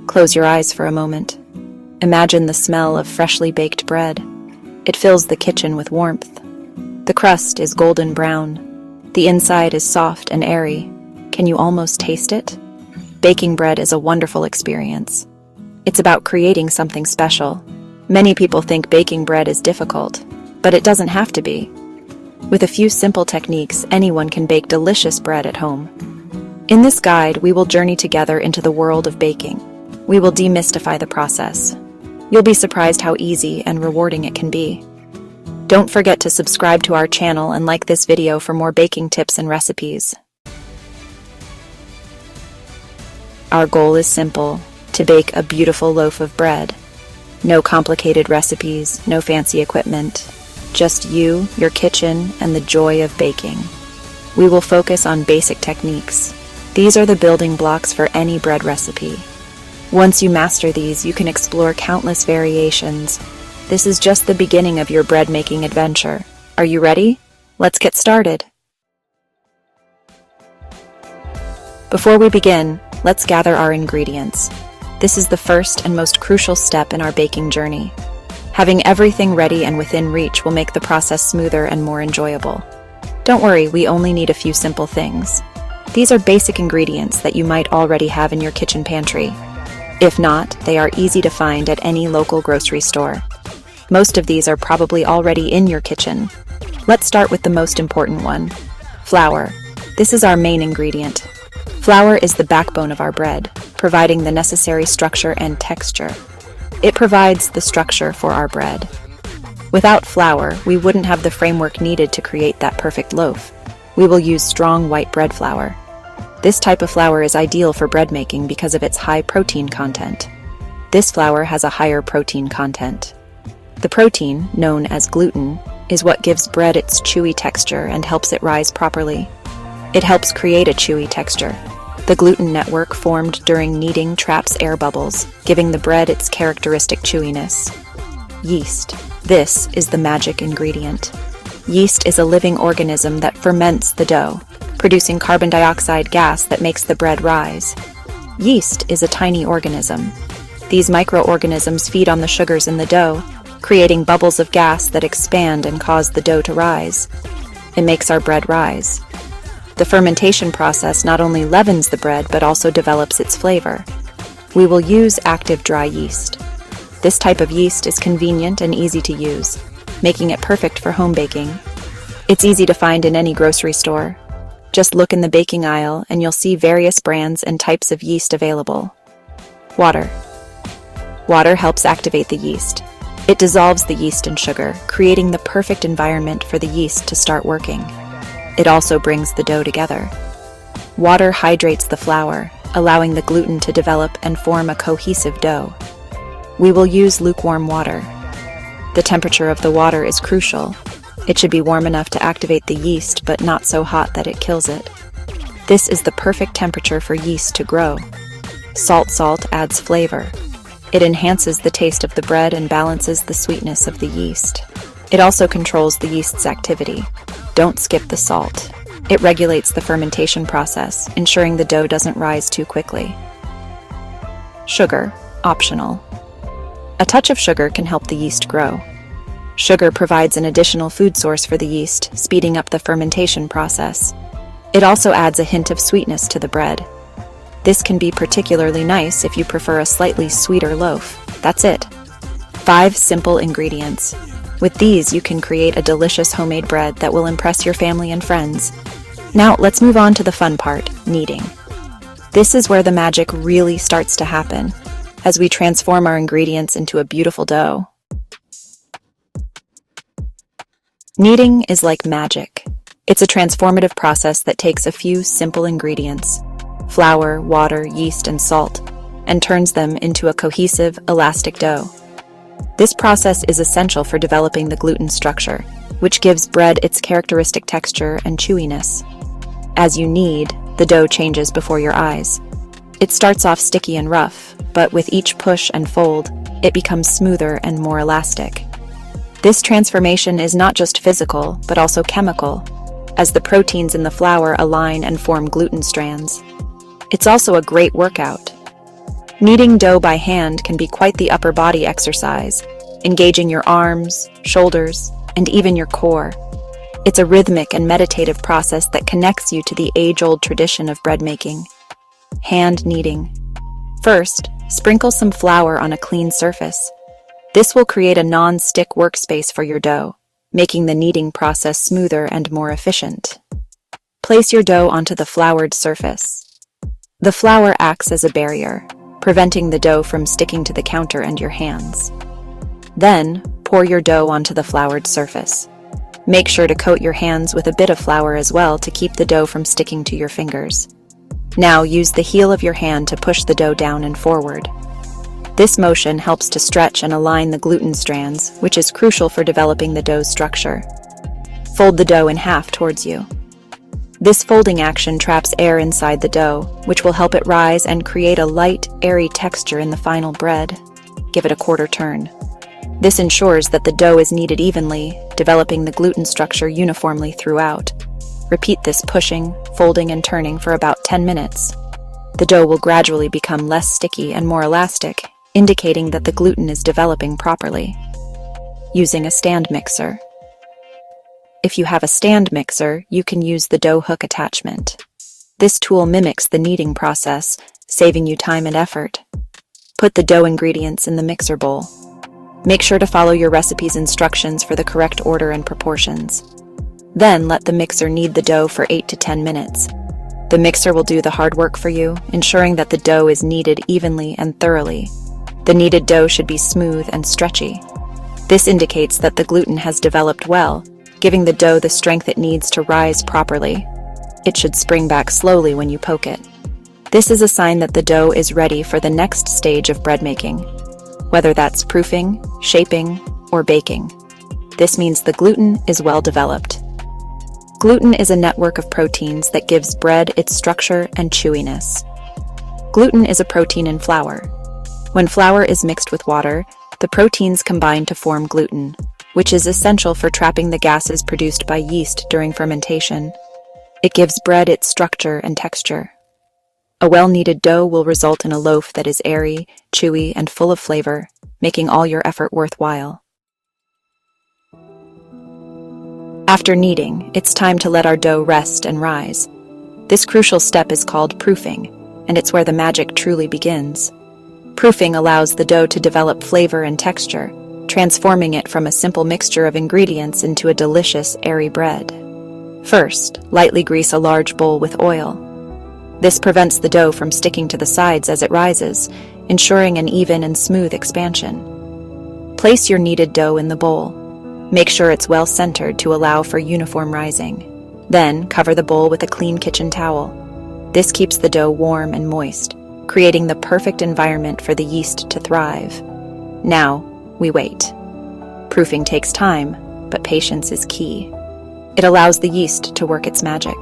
Close your eyes for a moment. Imagine the smell of freshly baked bread. It fills the kitchen with warmth. The crust is golden brown. The inside is soft and airy. Can you almost taste it? Baking bread is a wonderful experience. It's about creating something special. Many people think baking bread is difficult, but it doesn't have to be. With a few simple techniques, anyone can bake delicious bread at home. In this guide, we will journey together into the world of baking. We will demystify the process. You'll be surprised how easy and rewarding it can be. Don't forget to subscribe to our channel and like this video for more baking tips and recipes. Our goal is simple: to bake a beautiful loaf of bread. No complicated recipes, no fancy equipment. Just you, your kitchen, and the joy of baking. We will focus on basic techniques. These are the building blocks for any bread recipe. Once you master these, you can explore countless variations. This is just the beginning of your bread making adventure. Are you ready? Let's get started. Before we begin, let's gather our ingredients. This is the first and most crucial step in our baking journey. Having everything ready and within reach will make the process smoother and more enjoyable. Don't worry, we only need a few simple things. These are basic ingredients that you might already have in your kitchen pantry. If not, they are easy to find at any local grocery store. Most of these are probably already in your kitchen. Let's start with the most important one: flour. This is our main ingredient. Flour is the backbone of our bread, providing the necessary structure and texture. It provides the structure for our bread. Without flour, we wouldn't have the framework needed to create that perfect loaf. We will use strong white bread flour. This type of flour is ideal for bread making because of its high protein content. This flour has a higher protein content. The protein, known as gluten, is what gives bread its chewy texture and helps it rise properly. It helps create a chewy texture. The gluten network formed during kneading traps air bubbles, giving the bread its characteristic chewiness. Yeast. This is the magic ingredient. Yeast is a living organism that ferments the dough, producing carbon dioxide gas that makes the bread rise. Yeast is a tiny organism. These microorganisms feed on the sugars in the dough, creating bubbles of gas that expand and cause the dough to rise. It makes our bread rise. The fermentation process not only leavens the bread but also develops its flavor. We will use active dry yeast. This type of yeast is convenient and easy to use, making it perfect for home baking. It's easy to find in any grocery store. Just look in the baking aisle and you'll see various brands and types of yeast available. Water. Water helps activate the yeast. It dissolves the yeast in sugar, creating the perfect environment for the yeast to start working. It also brings the dough together. Water hydrates the flour, allowing the gluten to develop and form a cohesive dough. We will use lukewarm water. The temperature of the water is crucial. It should be warm enough to activate the yeast, but not so hot that it kills it. This is the perfect temperature for yeast to grow. Salt adds flavor. It enhances the taste of the bread and balances the sweetness of the yeast. It also controls the yeast's activity. Don't skip the salt. It regulates the fermentation process, ensuring the dough doesn't rise too quickly. Sugar, optional. A touch of sugar can help the yeast grow. Sugar provides an additional food source for the yeast, speeding up the fermentation process. It also adds a hint of sweetness to the bread. This can be particularly nice if you prefer a slightly sweeter loaf. That's it. 5 simple ingredients. With these, you can create a delicious homemade bread that will impress your family and friends. Now, let's move on to the fun part, kneading. This is where the magic really starts to happen, as we transform our ingredients into a beautiful dough. Kneading is like magic. It's a transformative process that takes a few simple ingredients, flour, water, yeast, and salt, and turns them into a cohesive, elastic dough. This process is essential for developing the gluten structure, which gives bread its characteristic texture and chewiness. As you knead, the dough changes before your eyes. It starts off sticky and rough, but with each push and fold, it becomes smoother and more elastic. This transformation is not just physical, but also chemical, as the proteins in the flour align and form gluten strands. It's also a great workout. Kneading dough by hand can be quite the upper body exercise, engaging your arms, shoulders, and even your core. It's a rhythmic and meditative process that connects you to the age-old tradition of bread making. Hand kneading. First, sprinkle some flour on a clean surface. This will create a non-stick workspace for your dough, making the kneading process smoother and more efficient. Place your dough onto the floured surface. The flour acts as a barrier, preventing the dough from sticking to the counter and your hands. Then, pour your dough onto the floured surface. Make sure to coat your hands with a bit of flour as well to keep the dough from sticking to your fingers. Now use the heel of your hand to push the dough down and forward. This motion helps to stretch and align the gluten strands, which is crucial for developing the dough's structure. Fold the dough in half towards you. This folding action traps air inside the dough, which will help it rise and create a light, airy texture in the final bread. Give it a quarter turn. This ensures that the dough is kneaded evenly, developing the gluten structure uniformly throughout. Repeat this pushing, folding, and turning for about 10 minutes. The dough will gradually become less sticky and more elastic, indicating that the gluten is developing properly. Using a stand mixer. If you have a stand mixer, you can use the dough hook attachment. This tool mimics the kneading process, saving you time and effort. Put the dough ingredients in the mixer bowl. Make sure to follow your recipe's instructions for the correct order and proportions. Then let the mixer knead the dough for 8 to 10 minutes. The mixer will do the hard work for you, ensuring that the dough is kneaded evenly and thoroughly. The kneaded dough should be smooth and stretchy. This indicates that the gluten has developed well, giving the dough the strength it needs to rise properly. It should spring back slowly when you poke it. This is a sign that the dough is ready for the next stage of bread making, whether that's proofing, shaping, or baking. This means the gluten is well developed. Gluten is a network of proteins that gives bread its structure and chewiness. Gluten is a protein in flour. When flour is mixed with water, the proteins combine to form gluten, which is essential for trapping the gases produced by yeast during fermentation. It gives bread its structure and texture. A well-kneaded dough will result in a loaf that is airy, chewy, and full of flavor, making all your effort worthwhile. After kneading, it's time to let our dough rest and rise. This crucial step is called proofing, and it's where the magic truly begins. Proofing allows the dough to develop flavor and texture, transforming it from a simple mixture of ingredients into a delicious, airy bread. First, lightly grease a large bowl with oil. This prevents the dough from sticking to the sides as it rises, ensuring an even and smooth expansion. Place your kneaded dough in the bowl. Make sure it's well centered to allow for uniform rising. Then, cover the bowl with a clean kitchen towel. This keeps the dough warm and moist, creating the perfect environment for the yeast to thrive. Now, we wait. Proofing takes time, but patience is key. It allows the yeast to work its magic.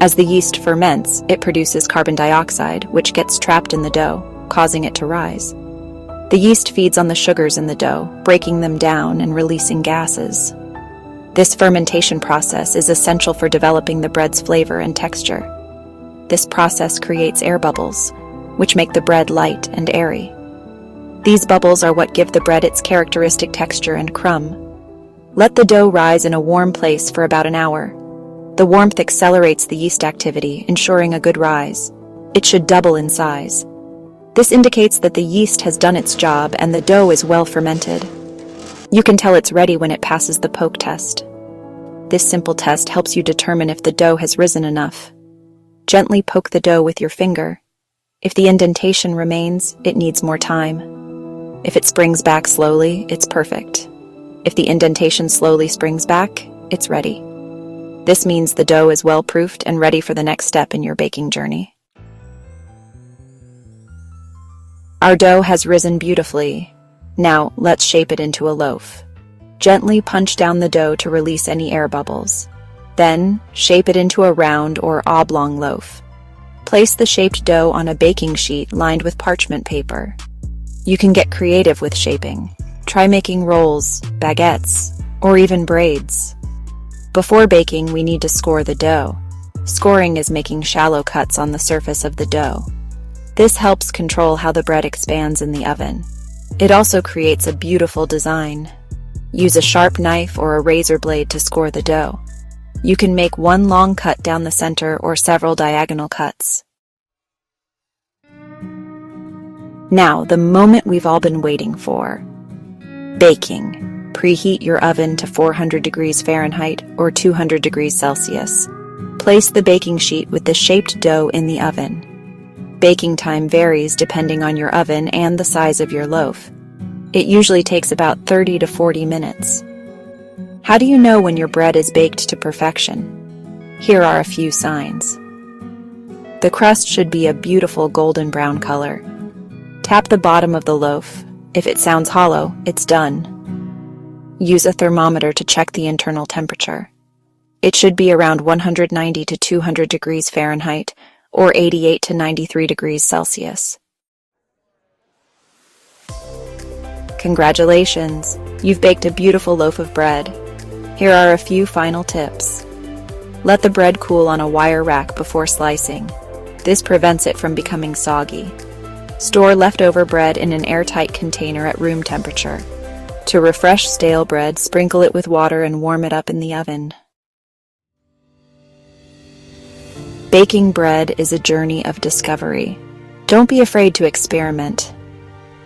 As the yeast ferments, it produces carbon dioxide, which gets trapped in the dough, causing it to rise. The yeast feeds on the sugars in the dough, breaking them down and releasing gases. This fermentation process is essential for developing the bread's flavor and texture. This process creates air bubbles, which make the bread light and airy. These bubbles are what give the bread its characteristic texture and crumb. Let the dough rise in a warm place for about an hour. The warmth accelerates the yeast activity, ensuring a good rise. It should double in size. This indicates that the yeast has done its job and the dough is well fermented. You can tell it's ready when it passes the poke test. This simple test helps you determine if the dough has risen enough. Gently poke the dough with your finger. If the indentation remains, it needs more time. If it springs back slowly, it's perfect. If the indentation slowly springs back, it's ready. This means the dough is well proofed and ready for the next step in your baking journey. Our dough has risen beautifully. Now, let's shape it into a loaf. Gently punch down the dough to release any air bubbles. Then, shape it into a round or oblong loaf. Place the shaped dough on a baking sheet lined with parchment paper. You can get creative with shaping. Try making rolls, baguettes, or even braids. Before baking, we need to score the dough. Scoring is making shallow cuts on the surface of the dough. This helps control how the bread expands in the oven. It also creates a beautiful design. Use a sharp knife or a razor blade to score the dough. You can make one long cut down the center or several diagonal cuts. Now, the moment we've all been waiting for. Baking. Preheat your oven to 400 degrees Fahrenheit or 200 degrees Celsius. Place the baking sheet with the shaped dough in the oven. Baking time varies depending on your oven and the size of your loaf. It usually takes about 30 to 40 minutes. How do you know when your bread is baked to perfection? Here are a few signs. The crust should be a beautiful golden brown color. Tap the bottom of the loaf. If it sounds hollow, it's done. Use a thermometer to check the internal temperature. It should be around 190 to 200 degrees Fahrenheit or 88 to 93 degrees Celsius. Congratulations! You've baked a beautiful loaf of bread. Here are a few final tips. Let the bread cool on a wire rack before slicing. This prevents it from becoming soggy. Store leftover bread in an airtight container at room temperature. To refresh stale bread, sprinkle it with water and warm it up in the oven. Baking bread is a journey of discovery. Don't be afraid to experiment.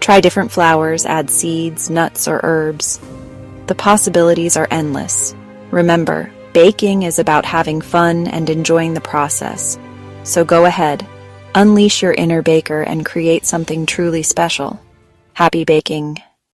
Try different flours, add seeds, nuts, or herbs. The possibilities are endless. Remember, baking is about having fun and enjoying the process. So go ahead, unleash your inner baker and create something truly special. Happy baking!